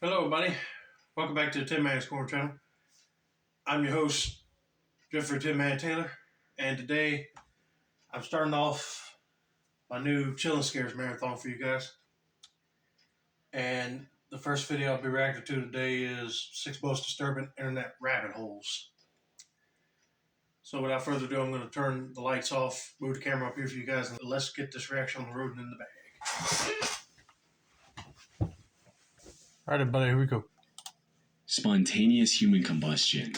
Hello, everybody. Welcome back to the Tin Man's Corner channel. I'm your host, Jeffrey Tin Man Taylor, and today I'm starting off my new Chillin' Scares marathon for you guys. And the first video I'll be reacting to today is 6 Most Disturbing Internet Rabbit Holes. So without further ado, I'm going to turn the lights off, move the camera up here for you guys, and let's get this reaction on the road and in the bag. All right, everybody, here we go. Spontaneous human combustion.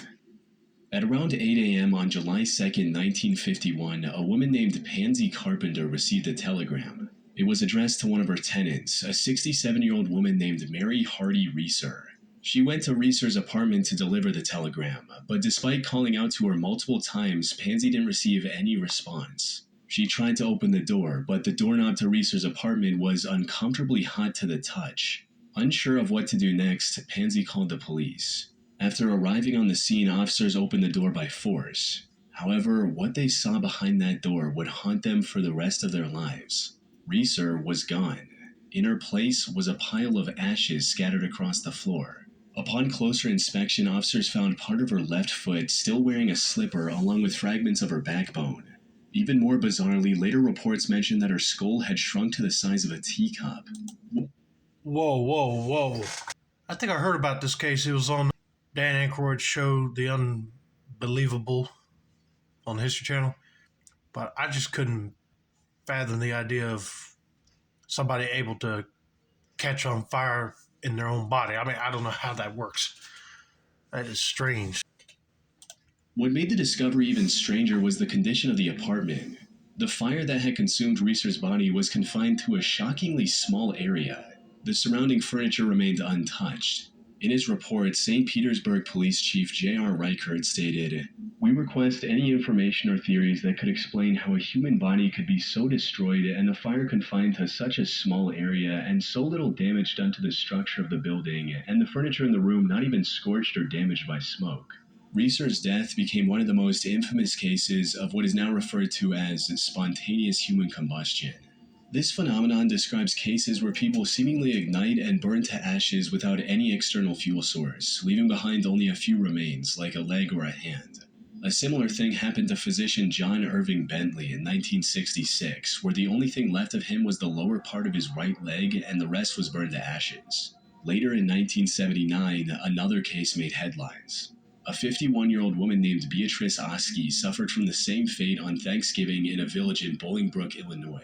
At around 8 a.m. on July 2nd, 1951, a woman named Pansy Carpenter received a telegram. It was addressed to one of her tenants, a 67-year-old woman named Mary Hardy Reeser. She went to Reeser's apartment to deliver the telegram, but despite calling out to her multiple times, Pansy didn't receive any response. She tried to open the door, but the doorknob to Reeser's apartment was uncomfortably hot to the touch. Unsure of what to do next, Pansy called the police. After arriving on the scene, officers opened the door by force. However, what they saw behind that door would haunt them for the rest of their lives. Reeser was gone. In her place was a pile of ashes scattered across the floor. Upon closer inspection, officers found part of her left foot still wearing a slipper along with fragments of her backbone. Even more bizarrely, later reports mentioned that her skull had shrunk to the size of a teacup. Whoa. I think I heard about this case. It was on Dan Aykroyd's show, The Unbelievable, on the History Channel. But I just couldn't fathom the idea of somebody able to catch on fire in their own body. I mean, I don't know how that works. That is strange. What made the discovery even stranger was the condition of the apartment. The fire that had consumed Reeser's body was confined to a shockingly small area. The surrounding furniture remained untouched. In his report, St. Petersburg Police Chief J.R. Reichert stated, "We request any information or theories that could explain how a human body could be so destroyed and the fire confined to such a small area and so little damage done to the structure of the building and the furniture in the room not even scorched or damaged by smoke." Reeser's death became one of the most infamous cases of what is now referred to as spontaneous human combustion. This phenomenon describes cases where people seemingly ignite and burn to ashes without any external fuel source, leaving behind only a few remains, like a leg or a hand. A similar thing happened to physician John Irving Bentley in 1966, where the only thing left of him was the lower part of his right leg and the rest was burned to ashes. Later in 1979, another case made headlines. A 51-year-old woman named Beatrice Oski suffered from the same fate on Thanksgiving in a village in Bolingbrook, Illinois.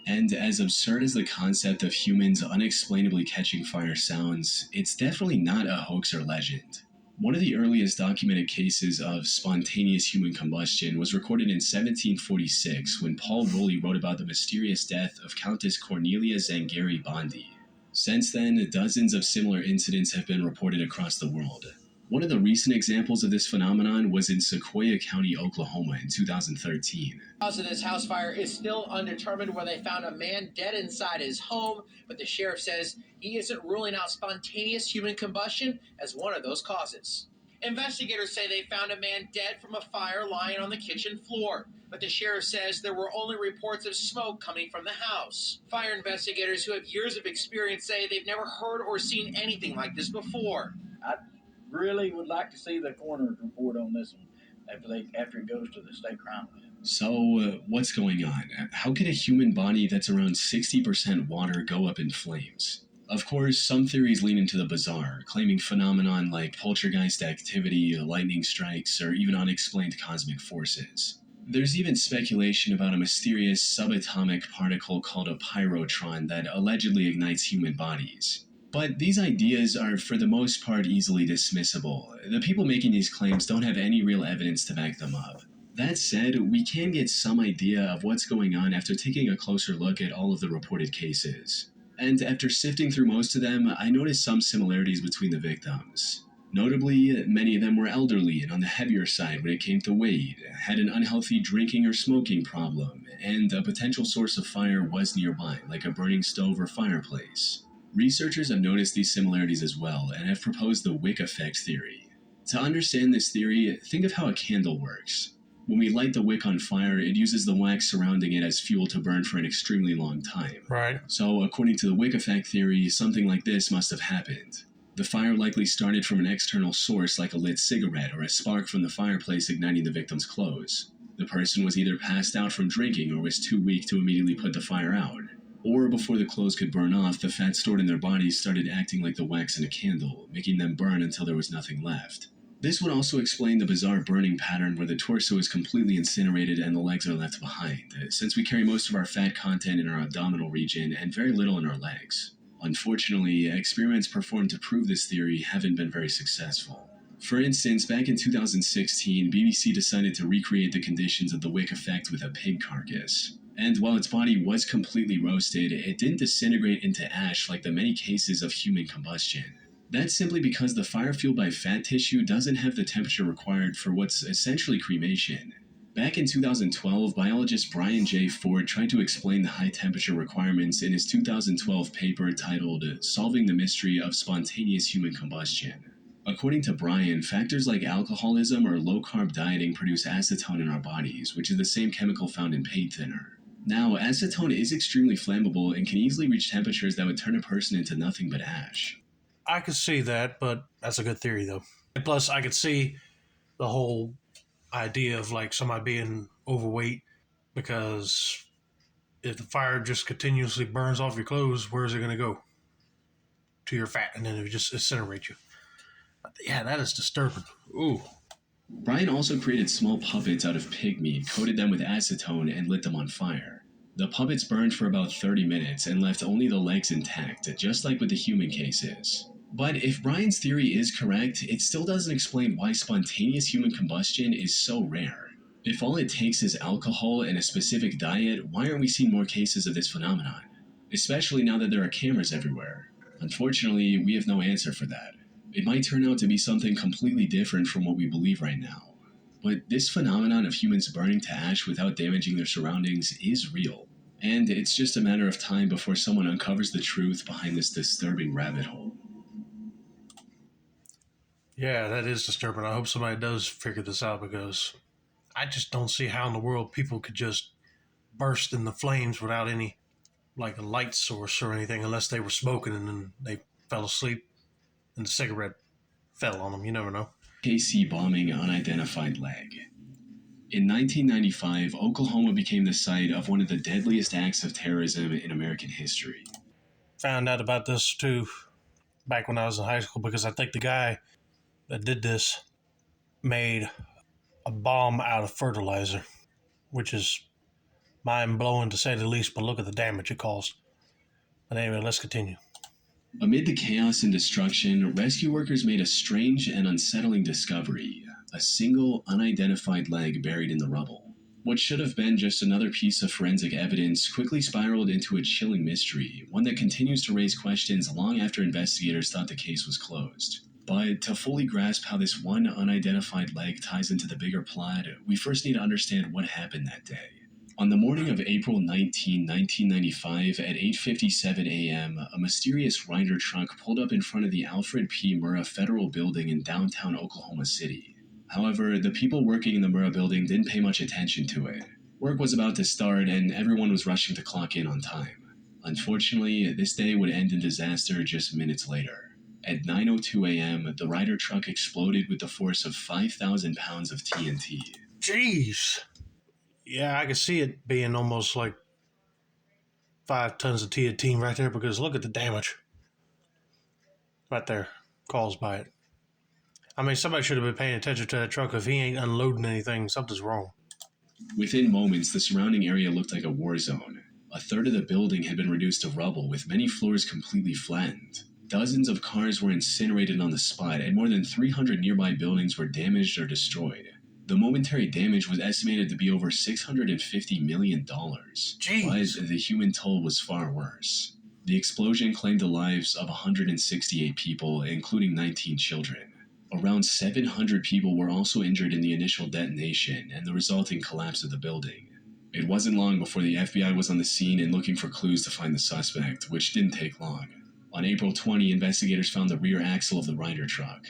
And as absurd as the concept of humans unexplainably catching fire sounds, it's definitely not a hoax or legend. One of the earliest documented cases of spontaneous human combustion was recorded in 1746 when Paul Rowley wrote about the mysterious death of Countess Cornelia Zangari Bondi. Since then, dozens of similar incidents have been reported across the world. One of the recent examples of this phenomenon was in Sequoia County, Oklahoma in 2013. The cause of this house fire is still undetermined, where they found a man dead inside his home, but the sheriff says he isn't ruling out spontaneous human combustion as one of those causes. Investigators say they found a man dead from a fire lying on the kitchen floor, but the sheriff says there were only reports of smoke coming from the house. Fire investigators who have years of experience say they've never heard or seen anything like this before. I really would like to see the coroner's report on this one after it goes to the state crime lab. So, what's going on? How could a human body that's around 60% water go up in flames? Of course, some theories lean into the bizarre, claiming phenomenon like poltergeist activity, lightning strikes, or even unexplained cosmic forces. There's even speculation about a mysterious subatomic particle called a pyrotron that allegedly ignites human bodies. But these ideas are, for the most part, easily dismissible. The people making these claims don't have any real evidence to back them up. That said, we can get some idea of what's going on after taking a closer look at all of the reported cases. And after sifting through most of them, I noticed some similarities between the victims. Notably, many of them were elderly and on the heavier side when it came to weight, had an unhealthy drinking or smoking problem, and a potential source of fire was nearby, like a burning stove or fireplace. Researchers have noticed these similarities as well and have proposed the wick effect theory. To understand this theory, think of how a candle works. When we light the wick on fire, it uses the wax surrounding it as fuel to burn for an extremely long time. Right. So, according to the wick effect theory, something like this must have happened. The fire likely started from an external source like a lit cigarette or a spark from the fireplace igniting the victim's clothes. The person was either passed out from drinking or was too weak to immediately put the fire out. Or before the clothes could burn off, the fat stored in their bodies started acting like the wax in a candle, making them burn until there was nothing left. This would also explain the bizarre burning pattern where the torso is completely incinerated and the legs are left behind, since we carry most of our fat content in our abdominal region and very little in our legs. Unfortunately, experiments performed to prove this theory haven't been very successful. For instance, back in 2016, BBC decided to recreate the conditions of the wick effect with a pig carcass. And while its body was completely roasted, it didn't disintegrate into ash like the many cases of human combustion. That's simply because the fire fueled by fat tissue doesn't have the temperature required for what's essentially cremation. Back in 2012, biologist Brian J. Ford tried to explain the high temperature requirements in his 2012 paper titled Solving the Mystery of Spontaneous Human Combustion. According to Brian, factors like alcoholism or low-carb dieting produce acetone in our bodies, which is the same chemical found in paint thinner. Now, acetone is extremely flammable and can easily reach temperatures that would turn a person into nothing but ash. I could see that, but that's a good theory, though. And plus, I could see the whole idea of like somebody being overweight, because if the fire just continuously burns off your clothes, where is it going to go? To your fat, and then it would just incinerate you. Yeah, that is disturbing. Ooh. Brian also created small puppets out of pig meat, coated them with acetone, and lit them on fire. The puppets burned for about 30 minutes and left only the legs intact, just like with the human cases. But if Brian's theory is correct, it still doesn't explain why spontaneous human combustion is so rare. If all it takes is alcohol and a specific diet, why aren't we seeing more cases of this phenomenon? Especially now that there are cameras everywhere. Unfortunately, we have no answer for that. It might turn out to be something completely different from what we believe right now. But this phenomenon of humans burning to ash without damaging their surroundings is real. And it's just a matter of time before someone uncovers the truth behind this disturbing rabbit hole. Yeah, that is disturbing. I hope somebody does figure this out, because I just don't see how in the world people could just burst in the flames without any, like, a light source or anything, unless they were smoking and then they fell asleep and the cigarette fell on them. You never know. KC bombing unidentified leg. In 1995, Oklahoma became the site of one of the deadliest acts of terrorism in American history. Found out about this too back when I was in high school, because I think the guy that did this made a bomb out of fertilizer, which is mind-blowing to say the least, but look at the damage it caused. But anyway, let's continue. Amid the chaos and destruction, rescue workers made a strange and unsettling discovery: a single, unidentified leg buried in the rubble. What should have been just another piece of forensic evidence quickly spiraled into a chilling mystery, one that continues to raise questions long after investigators thought the case was closed. But to fully grasp how this one unidentified leg ties into the bigger plot, we first need to understand what happened that day. On the morning of April 19, 1995, at 8:57 a.m., a mysterious Ryder truck pulled up in front of the Alfred P. Murrah Federal Building in downtown Oklahoma City. However, the people working in the Murrah Building didn't pay much attention to it. Work was about to start, and everyone was rushing to clock in on time. Unfortunately, this day would end in disaster just minutes later. At 9:02 a.m., the Ryder truck exploded with the force of 5,000 pounds of TNT. Jeez. Yeah, I can see it being almost like 5 tons of TNT right there, because look at the damage right there caused by it. I mean, somebody should have been paying attention to that truck. If he ain't unloading anything, something's wrong. Within moments, the surrounding area looked like a war zone. A third of the building had been reduced to rubble, with many floors completely flattened. Dozens of cars were incinerated on the spot, and more than 300 nearby buildings were damaged or destroyed. The momentary damage was estimated to be over $650 million. Jeez. But the human toll was far worse. The explosion claimed the lives of 168 people, including 19 children. Around 700 people were also injured in the initial detonation and the resulting collapse of the building. It wasn't long before the FBI was on the scene and looking for clues to find the suspect, which didn't take long. On April 20, investigators found the rear axle of the Ryder truck.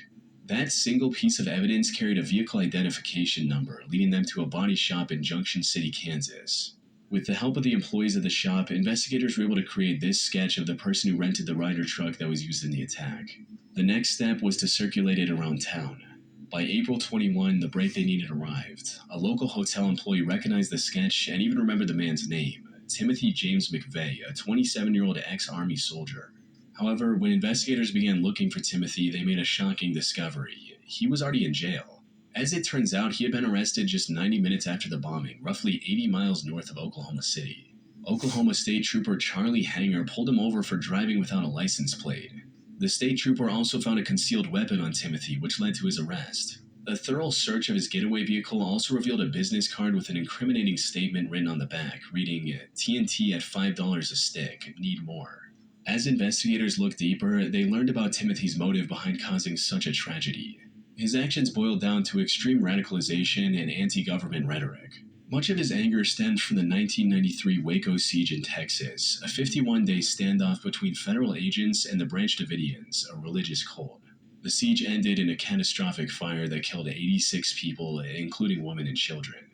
That single piece of evidence carried a vehicle identification number, leading them to a body shop in Junction City, Kansas. With the help of the employees of the shop, investigators were able to create this sketch of the person who rented the Ryder truck that was used in the attack. The next step was to circulate it around town. By April 21, the break they needed arrived. A local hotel employee recognized the sketch and even remembered the man's name, Timothy James McVeigh, a 27-year-old ex-Army soldier. However, when investigators began looking for Timothy, they made a shocking discovery. He was already in jail. As it turns out, he had been arrested just 90 minutes after the bombing, roughly 80 miles north of Oklahoma City. Oklahoma State Trooper Charlie Hanger pulled him over for driving without a license plate. The state trooper also found a concealed weapon on Timothy, which led to his arrest. A thorough search of his getaway vehicle also revealed a business card with an incriminating statement written on the back, reading, "TNT at $5 a stick, need more." As investigators looked deeper, they learned about Timothy's motive behind causing such a tragedy. His actions boiled down to extreme radicalization and anti-government rhetoric. Much of his anger stemmed from the 1993 Waco siege in Texas, a 51-day standoff between federal agents and the Branch Davidians, a religious cult. The siege ended in a catastrophic fire that killed 86 people, including women and children.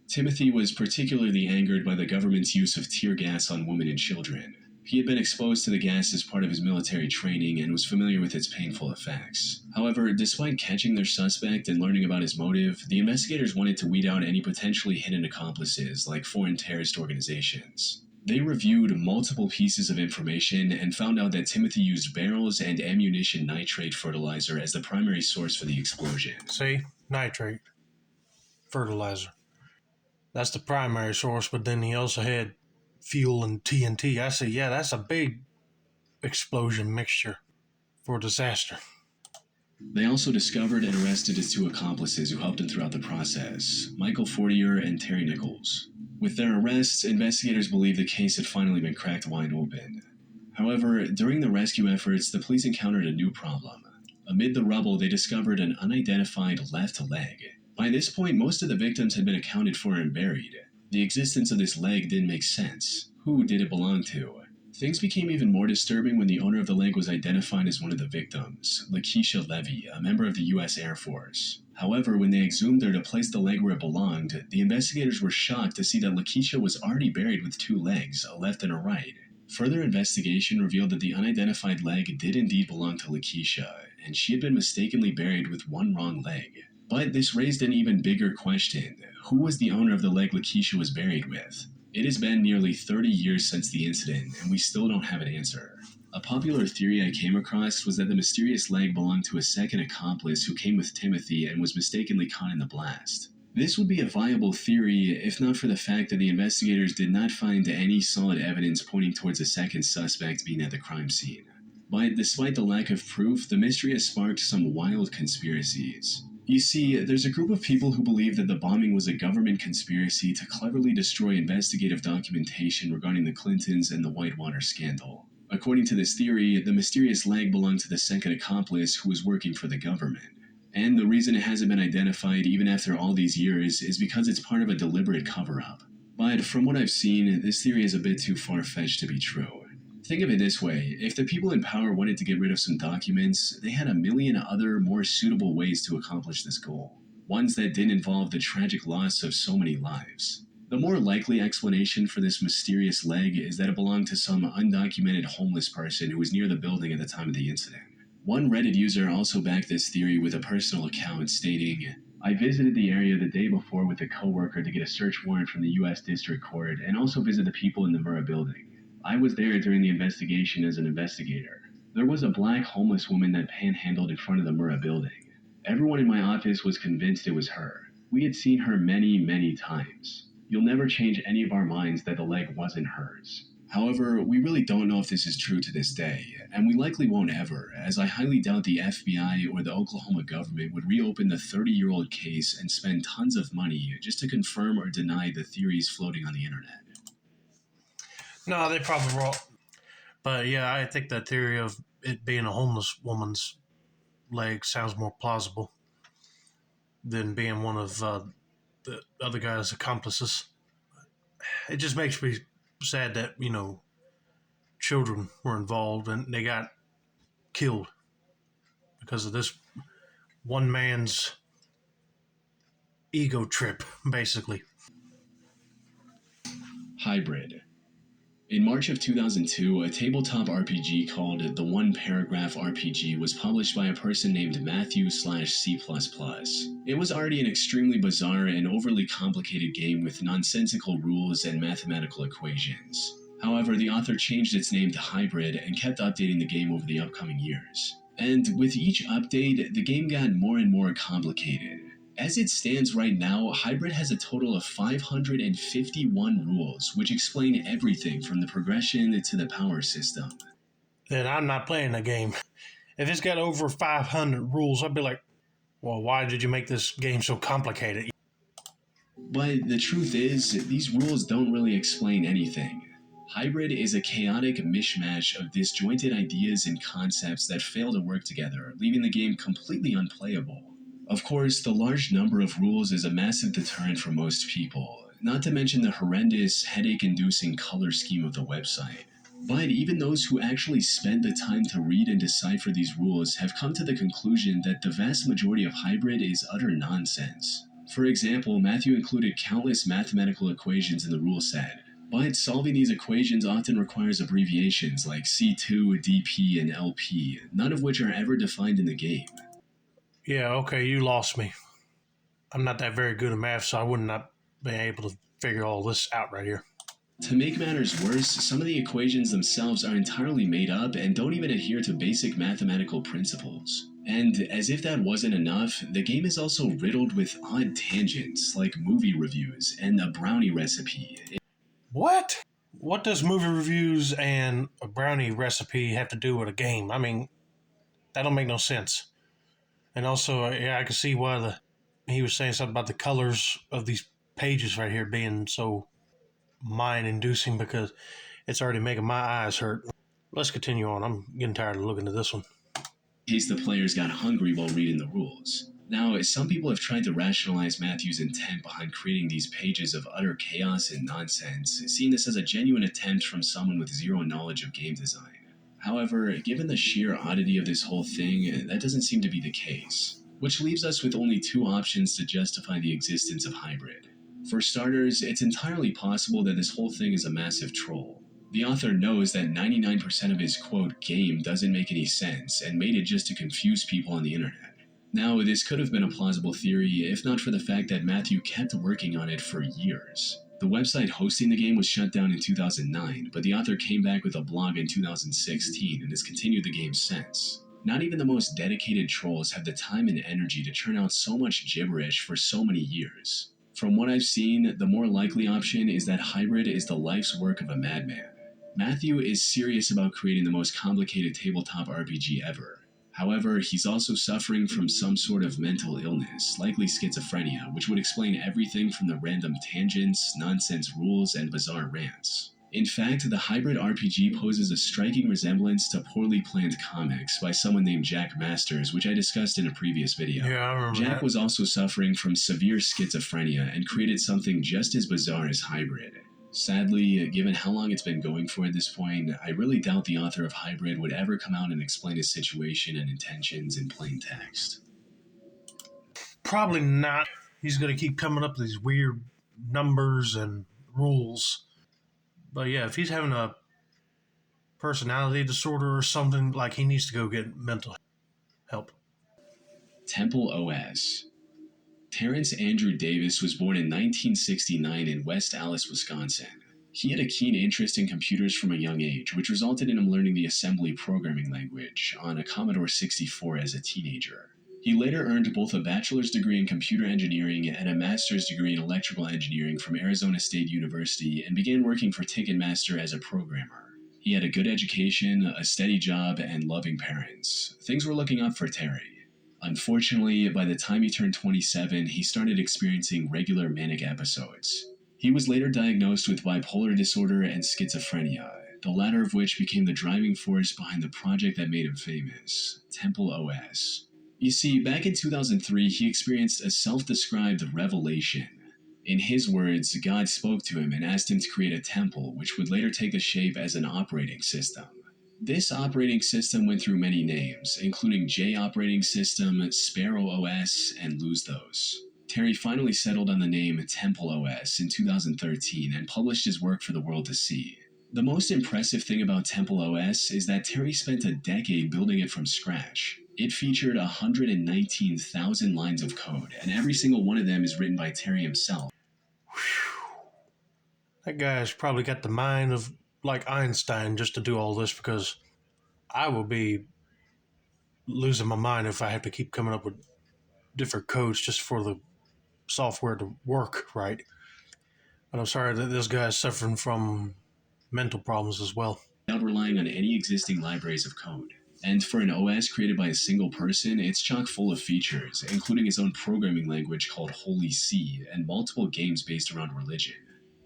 Timothy was particularly angered by the government's use of tear gas on women and children. He had been exposed to the gas as part of his military training and was familiar with its painful effects. However, despite catching their suspect and learning about his motive, the investigators wanted to weed out any potentially hidden accomplices, like foreign terrorist organizations. They reviewed multiple pieces of information and found out that Timothy used barrels and ammunition nitrate fertilizer as the primary source for the explosion. See? Nitrate. Fertilizer. That's the primary source, but then he also had fuel and TNT. I say, yeah, that's a big explosion mixture for disaster. They also discovered and arrested his two accomplices who helped him throughout the process, Michael Fortier and Terry Nichols. With their arrests, investigators believed the case had finally been cracked wide open. However, during the rescue efforts, the police encountered a new problem. Amid the rubble, they discovered an unidentified left leg. By this point, most of the victims had been accounted for and buried. The existence of this leg didn't make sense. Who did it belong to? Things became even more disturbing when the owner of the leg was identified as one of the victims, Lakeisha Levy, a member of the U.S. Air Force. However, when they exhumed her to place the leg where it belonged, the investigators were shocked to see that Lakeisha was already buried with two legs, a left and a right. Further investigation revealed that the unidentified leg did indeed belong to Lakeisha, and she had been mistakenly buried with one wrong leg. But this raised an even bigger question. Who was the owner of the leg Lakeisha was buried with? It has been nearly 30 years since the incident, and we still don't have an answer. A popular theory I came across was that the mysterious leg belonged to a second accomplice who came with Timothy and was mistakenly caught in the blast. This would be a viable theory if not for the fact that the investigators did not find any solid evidence pointing towards a second suspect being at the crime scene. But despite the lack of proof, the mystery has sparked some wild conspiracies. You see, there's a group of people who believe that the bombing was a government conspiracy to cleverly destroy investigative documentation regarding the Clintons and the Whitewater scandal. According to this theory, the mysterious leg belonged to the second accomplice who was working for the government. And the reason it hasn't been identified even after all these years is because it's part of a deliberate cover-up. But from what I've seen, this theory is a bit too far-fetched to be true. Think of it this way, if the people in power wanted to get rid of some documents, they had a million other, more suitable ways to accomplish this goal. Ones that didn't involve the tragic loss of so many lives. The more likely explanation for this mysterious leg is that it belonged to some undocumented homeless person who was near the building at the time of the incident. One Reddit user also backed this theory with a personal account stating, "I visited the area the day before with a coworker to get a search warrant from the U.S. District Court and also visit the people in the Murrah building. I was there during the investigation as an investigator. There was a black homeless woman that panhandled in front of the Murrah building. Everyone in my office was convinced it was her. We had seen her many, many times. You'll never change any of our minds that the leg wasn't hers." However, we really don't know if this is true to this day, and we likely won't ever, as I highly doubt the FBI or the Oklahoma government would reopen the 30-year-old case and spend tons of money just to confirm or deny the theories floating on the internet. No, they probably won't. But yeah, I think that theory of it being a homeless woman's leg sounds more plausible than being one of the other guy's accomplices. It just makes me sad that, children were involved and they got killed because of this one man's ego trip, basically. Hybrid. In March of 2002, a tabletop RPG called The One Paragraph RPG was published by a person named Matthew/C++. It was already an extremely bizarre and overly complicated game with nonsensical rules and mathematical equations. However, the author changed its name to Hybrid and kept updating the game over the upcoming years. And with each update, the game got more and more complicated. As it stands right now, Hybrid has a total of 551 rules, which explain everything from the progression to the power system. Then I'm not playing the game. If it's got over 500 rules, I'd be like, well, why did you make this game so complicated? But the truth is, these rules don't really explain anything. Hybrid is a chaotic mishmash of disjointed ideas and concepts that fail to work together, leaving the game completely unplayable. Of course, the large number of rules is a massive deterrent for most people, not to mention the horrendous, headache-inducing color scheme of the website. But even those who actually spend the time to read and decipher these rules have come to the conclusion that the vast majority of Hybrid is utter nonsense. For example, Matthew included countless mathematical equations in the rule set, but solving these equations often requires abbreviations like C2, DP, and LP, none of which are ever defined in the game. Yeah, okay, you lost me. I'm not that very good at math, so I would not be able to figure all this out right here. To make matters worse, some of the equations themselves are entirely made up and don't even adhere to basic mathematical principles. And as if that wasn't enough, the game is also riddled with odd tangents, like movie reviews and a brownie recipe. What? What does movie reviews and a brownie recipe have to do with a game? I mean, that don't make no sense. And also, yeah, I can see why he was saying something about the colors of these pages right here being so mind-inducing, because it's already making my eyes hurt. Let's continue on. I'm getting tired of looking at this one. In case the players got hungry while reading the rules. Now, some people have tried to rationalize Matthew's intent behind creating these pages of utter chaos and nonsense, seeing this as a genuine attempt from someone with zero knowledge of game design. However, given the sheer oddity of this whole thing, that doesn't seem to be the case, which leaves us with only two options to justify the existence of Hybrid. For starters, it's entirely possible that this whole thing is a massive troll. The author knows that 99% of his quote game doesn't make any sense and made it just to confuse people on the internet. Now, this could have been a plausible theory if not for the fact that Matthew kept working on it for years. The website hosting the game was shut down in 2009, but the author came back with a blog in 2016 and has continued the game since. Not even the most dedicated trolls have the time and energy to churn out so much gibberish for so many years. From what I've seen, the more likely option is that Hybrid is the life's work of a madman. Matthew is serious about creating the most complicated tabletop RPG ever. However, he's also suffering from some sort of mental illness, likely schizophrenia, which would explain everything from the random tangents, nonsense rules, and bizarre rants. In fact, the Hybrid RPG poses a striking resemblance to poorly planned comics by someone named Jack Masters, which I discussed in a previous video. Yeah, I remember Jack that. was also suffering from severe schizophrenia and created something just as bizarre as Hybrid. Sadly, given how long it's been going for at this point, I really doubt the author of Hybrid would ever come out and explain his situation and intentions in plain text. Probably not. He's going to keep coming up with these weird numbers and rules. But yeah, if he's having a personality disorder or something, like, he needs to go get mental help. Temple OS. Terrence Andrew Davis was born in 1969 in West Allis, Wisconsin. He had a keen interest in computers from a young age, which resulted in him learning the assembly programming language on a Commodore 64 as a teenager. He later earned both a bachelor's degree in computer engineering and a master's degree in electrical engineering from Arizona State University and began working for Ticketmaster as a programmer. He had a good education, a steady job, and loving parents. Things were looking up for Terry. Unfortunately, by the time he turned 27, he started experiencing regular manic episodes. He was later diagnosed with bipolar disorder and schizophrenia, the latter of which became the driving force behind the project that made him famous, Temple OS. You see, back in 2003, he experienced a self-described revelation. In his words, God spoke to him and asked him to create a temple, which would later take the shape as an operating system. This operating system went through many names, including J Operating System, Sparrow OS, and Lose Those. Terry finally settled on the name Temple OS in 2013 and published his work for the world to see. The most impressive thing about Temple OS is that Terry spent a decade building it from scratch. It featured 119,000 lines of code, and every single one of them is written by Terry himself. That guy's probably got the mind of like Einstein just to do all this, because I will be losing my mind if I have to keep coming up with different codes just for the software to work right. But I'm sorry that this guy's suffering from mental problems as well. Without relying on any existing libraries of code. And for an OS created by a single person, it's chock full of features, including its own programming language called Holy See, and multiple games based around religion.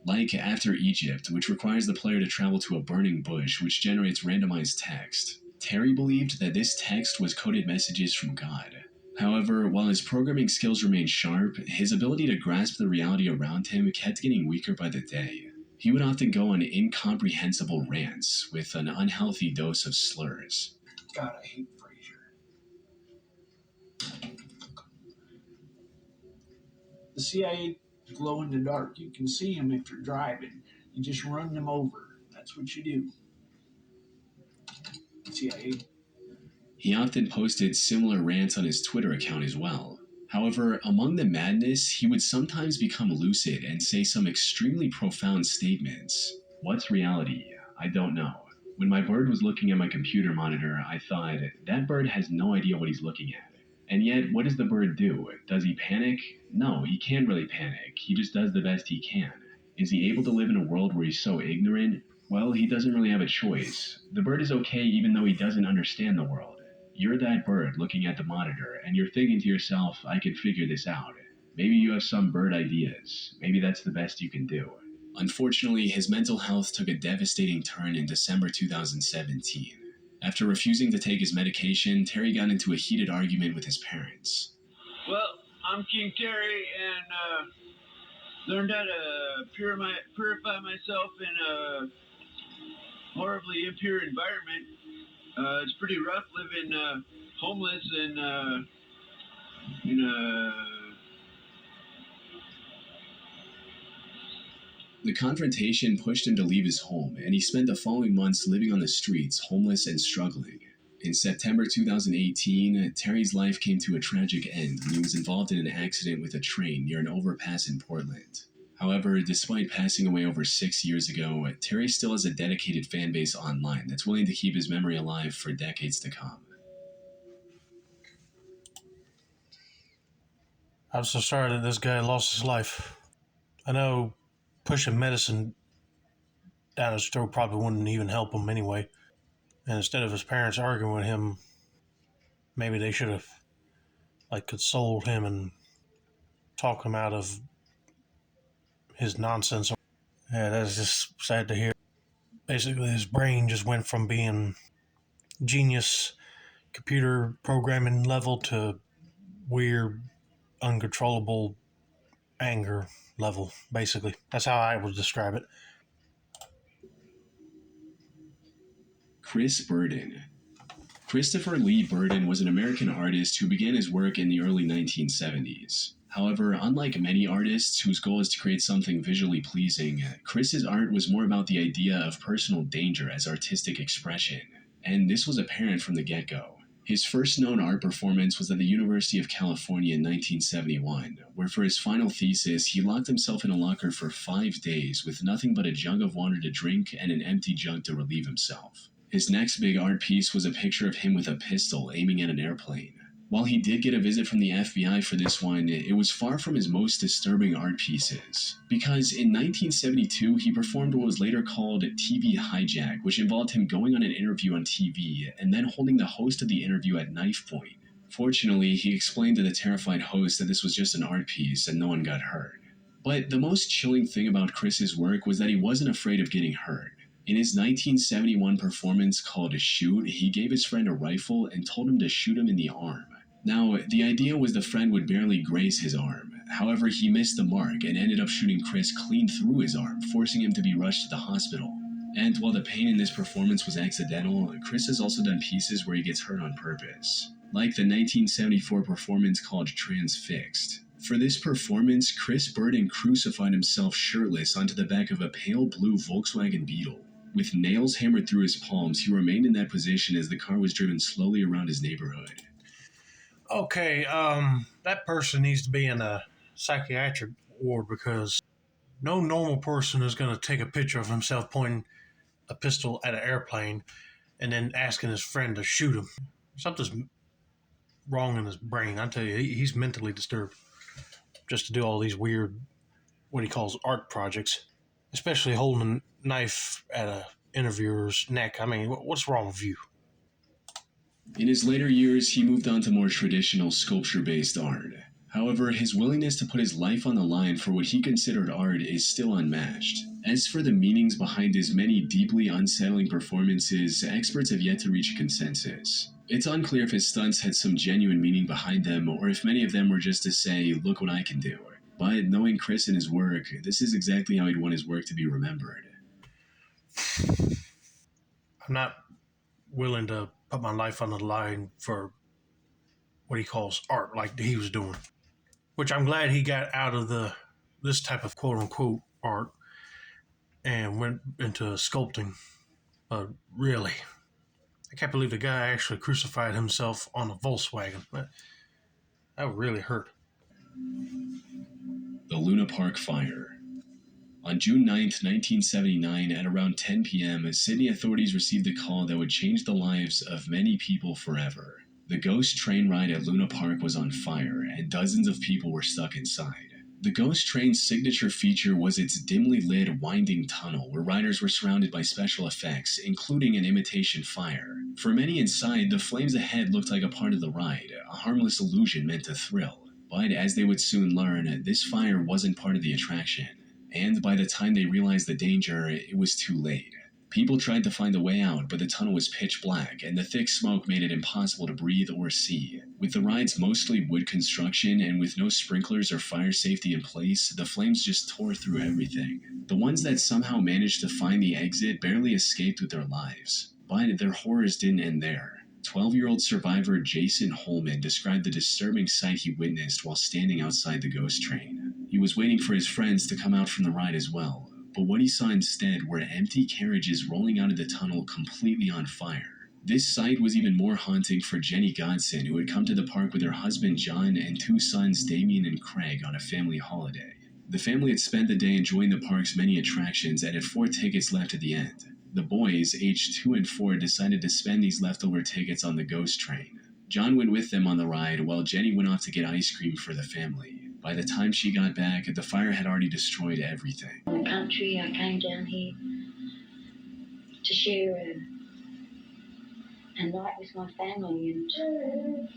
Like After Egypt, which requires the player to travel to a burning bush, which generates randomized text. Terry believed that this text was coded messages from God. However, while his programming skills remained sharp, his ability to grasp the reality around him kept getting weaker by the day. He would often go on incomprehensible rants with an unhealthy dose of slurs. God, I hate Frasier. The CIA glow in the dark. You can see them if you're driving. You just run them over. That's what you do. CIA. He often posted similar rants on his Twitter account as well. However, among the madness, he would sometimes become lucid and say some extremely profound statements. What's reality? I don't know. When my bird was looking at my computer monitor, I thought, that bird has no idea what he's looking at. And yet, what does the bird do? Does he panic? No, he can't really panic. He just does the best he can. Is he able to live in a world where he's so ignorant? Well, he doesn't really have a choice. The bird is okay even though he doesn't understand the world. You're that bird looking at the monitor, and you're thinking to yourself, I can figure this out. Maybe you have some bird ideas. Maybe that's the best you can do. Unfortunately, his mental health took a devastating turn in December 2017. After refusing to take his medication, Terry got into a heated argument with his parents. Well, I'm King Terry, and learned how to purify myself in a horribly impure environment. It's pretty rough living homeless and in a... The confrontation pushed him to leave his home, and he spent the following months living on the streets, homeless and struggling. In September 2018, Terry's life came to a tragic end when he was involved in an accident with a train near an overpass in Portland. However, despite passing away over 6 years ago, Terry still has a dedicated fan base online that's willing to keep his memory alive for decades to come. I'm so sorry that this guy lost his life. I know pushing medicine down his throat probably wouldn't even help him anyway. And instead of his parents arguing with him, maybe they should have consoled him and talked him out of his nonsense. Yeah, that's just sad to hear. Basically, his brain just went from being genius computer programming level to weird, uncontrollable anger level, basically. That's how I would describe it. Chris Burden. Christopher Lee Burden was an American artist who began his work in the early 1970s. However, unlike many artists whose goal is to create something visually pleasing, Chris's art was more about the idea of personal danger as artistic expression, and this was apparent from the get-go. His first known art performance was at the University of California in 1971, where for his final thesis, he locked himself in a locker for 5 days with nothing but a jug of water to drink and an empty jug to relieve himself. His next big art piece was a picture of him with a pistol aiming at an airplane. While he did get a visit from the FBI for this one, it was far from his most disturbing art pieces. Because in 1972, he performed what was later called TV hijack, which involved him going on an interview on TV and then holding the host of the interview at knife point. Fortunately, he explained to the terrified host that this was just an art piece and no one got hurt. But the most chilling thing about Chris's work was that he wasn't afraid of getting hurt. In his 1971 performance called Shoot, he gave his friend a rifle and told him to shoot him in the arm. Now, the idea was the friend would barely graze his arm. However, he missed the mark and ended up shooting Chris clean through his arm, forcing him to be rushed to the hospital. And while the pain in this performance was accidental, Chris has also done pieces where he gets hurt on purpose. Like the 1974 performance called Transfixed. For this performance, Chris Burden crucified himself shirtless onto the back of a pale blue Volkswagen Beetle. With nails hammered through his palms, he remained in that position as the car was driven slowly around his neighborhood. Okay, that person needs to be in a psychiatric ward because no normal person is going to take a picture of himself pointing a pistol at an airplane and then asking his friend to shoot him. Something's wrong in his brain. I tell you, he's mentally disturbed just to do all these weird, what he calls art projects, especially holding a knife at a interviewer's neck. I mean, what's wrong with you? In his later years, he moved on to more traditional sculpture-based art. However, his willingness to put his life on the line for what he considered art is still unmatched. As for the meanings behind his many deeply unsettling performances, experts have yet to reach a consensus. It's unclear if his stunts had some genuine meaning behind them, or if many of them were just to say, look what I can do. But knowing Chris and his work, this is exactly how he'd want his work to be remembered. I'm not willing to put my life on the line for what he calls art like he was doing. Which I'm glad he got out of this type of quote-unquote art and went into sculpting. But really, I can't believe the guy actually crucified himself on a Volkswagen. That would really hurt. The Luna Park Fire. On June 9, 1979, at around 10 p.m., Sydney authorities received a call that would change the lives of many people forever. The ghost train ride at Luna Park was on fire, and dozens of people were stuck inside. The ghost train's signature feature was its dimly lit, winding tunnel, where riders were surrounded by special effects, including an imitation fire. For many inside, the flames ahead looked like a part of the ride, a harmless illusion meant to thrill. But as they would soon learn, this fire wasn't part of the attraction. And by the time they realized the danger, it was too late. People tried to find a way out, but the tunnel was pitch black, and the thick smoke made it impossible to breathe or see. With the ride's mostly wood construction, and with no sprinklers or fire safety in place, the flames just tore through everything. The ones that somehow managed to find the exit barely escaped with their lives. But their horrors didn't end there. 12-year-old survivor Jason Holman described the disturbing sight he witnessed while standing outside the ghost train. He was waiting for his friends to come out from the ride as well, but what he saw instead were empty carriages rolling out of the tunnel completely on fire. This sight was even more haunting for Jenny Godson, who had come to the park with her husband John and two sons Damien and Craig on a family holiday. The family had spent the day enjoying the park's many attractions and had 4 tickets left at the end. The boys, aged 2 and 4, decided to spend these leftover tickets on the ghost train. John went with them on the ride, while Jenny went off to get ice cream for the family. By the time she got back, the fire had already destroyed everything. In the country, I came down here to share a night with my family, and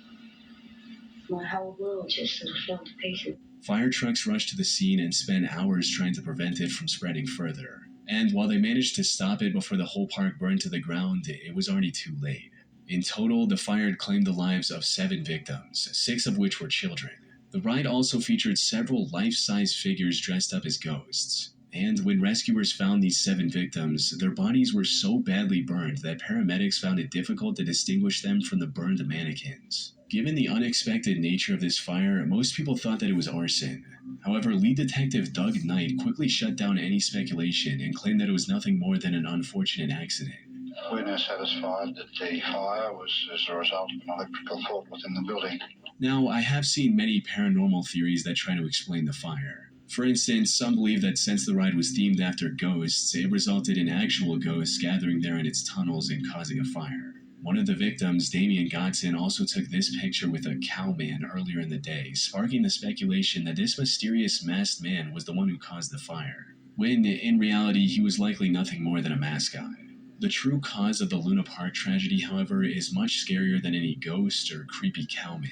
my whole world just sort of fell to pieces. Fire trucks rushed to the scene and spent hours trying to prevent it from spreading further. And while they managed to stop it before the whole park burned to the ground, it was already too late. In total, the fire had claimed the lives of 7 victims, 6 of which were children. The ride also featured several life-size figures dressed up as ghosts. And when rescuers found these 7 victims, their bodies were so badly burned that paramedics found it difficult to distinguish them from the burned mannequins. Given the unexpected nature of this fire, most people thought that it was arson. However, lead detective Doug Knight quickly shut down any speculation and claimed that it was nothing more than an unfortunate accident. We're now satisfied that the fire was as a result of an electrical fault within the building. Now, I have seen many paranormal theories that try to explain the fire. For instance, some believe that since the ride was themed after ghosts, it resulted in actual ghosts gathering there in its tunnels and causing a fire. One of the victims, Damien Godson, also took this picture with a cowman earlier in the day, sparking the speculation that this mysterious masked man was the one who caused the fire, when in reality he was likely nothing more than a mascot. The true cause of the Luna Park tragedy, however, is much scarier than any ghost or creepy cowman.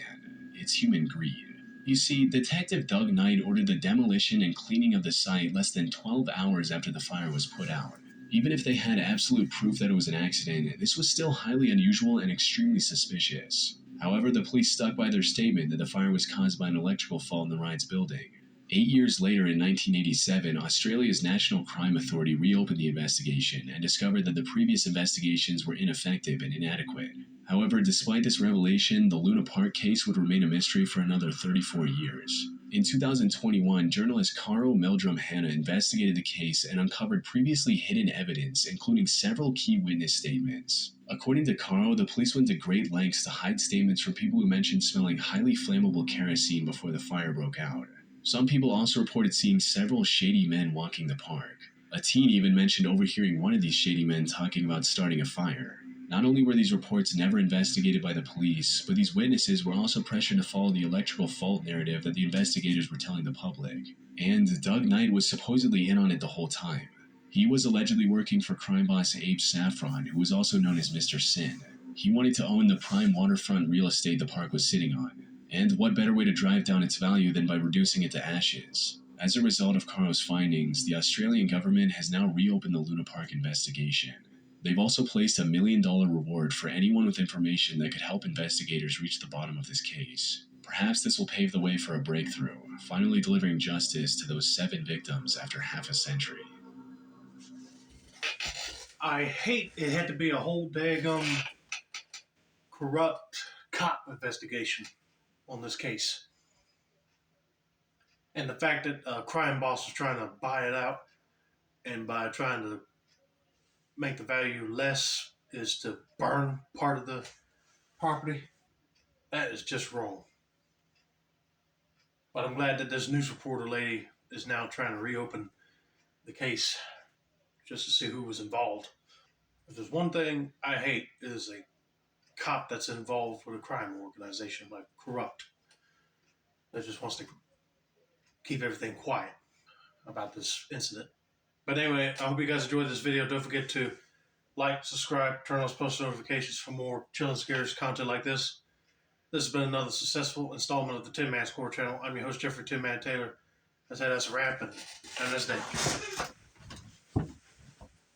It's human greed. You see, Detective Doug Knight ordered the demolition and cleaning of the site less than 12 hours after the fire was put out. Even if they had absolute proof that it was an accident, this was still highly unusual and extremely suspicious. However, the police stuck by their statement that the fire was caused by an electrical fault in the ride's building. 8 years later, in 1987, Australia's National Crime Authority reopened the investigation and discovered that the previous investigations were ineffective and inadequate. However, despite this revelation, the Luna Park case would remain a mystery for another 34 years. In 2021, journalist Carl Meldrum Hanna investigated the case and uncovered previously hidden evidence, including several key witness statements. According to Carl, the police went to great lengths to hide statements from people who mentioned smelling highly flammable kerosene before the fire broke out. Some people also reported seeing several shady men walking the park. A teen even mentioned overhearing one of these shady men talking about starting a fire. Not only were these reports never investigated by the police, but these witnesses were also pressured to follow the electrical fault narrative that the investigators were telling the public. And Doug Knight was supposedly in on it the whole time. He was allegedly working for crime boss Abe Saffron, who was also known as Mr. Sin. He wanted to own the prime waterfront real estate the park was sitting on. And what better way to drive down its value than by reducing it to ashes? As a result of Carl's findings, the Australian government has now reopened the Luna Park investigation. They've also placed a $1 million reward for anyone with information that could help investigators reach the bottom of this case. Perhaps this will pave the way for a breakthrough, finally delivering justice to those 7 victims after half a century. I hate it had to be a whole daggum corrupt cop investigation on this case. And the fact that a crime boss was trying to buy it out, and by trying to make the value less is to burn part of the property, that is just wrong. But I'm glad that this news reporter lady is now trying to reopen the case just to see who was involved. If there's one thing I hate, it is a cop that's involved with a crime organization, like corrupt, that just wants to keep everything quiet about this incident. But anyway, I hope you guys enjoyed this video. Don't forget to like, subscribe, turn on post notifications for more chill and scares content like this. This has been another successful installment of the Tin Man Score channel. I'm your host, Jeffrey Tin Man Taylor. I said that's a wrap, and have a nice day.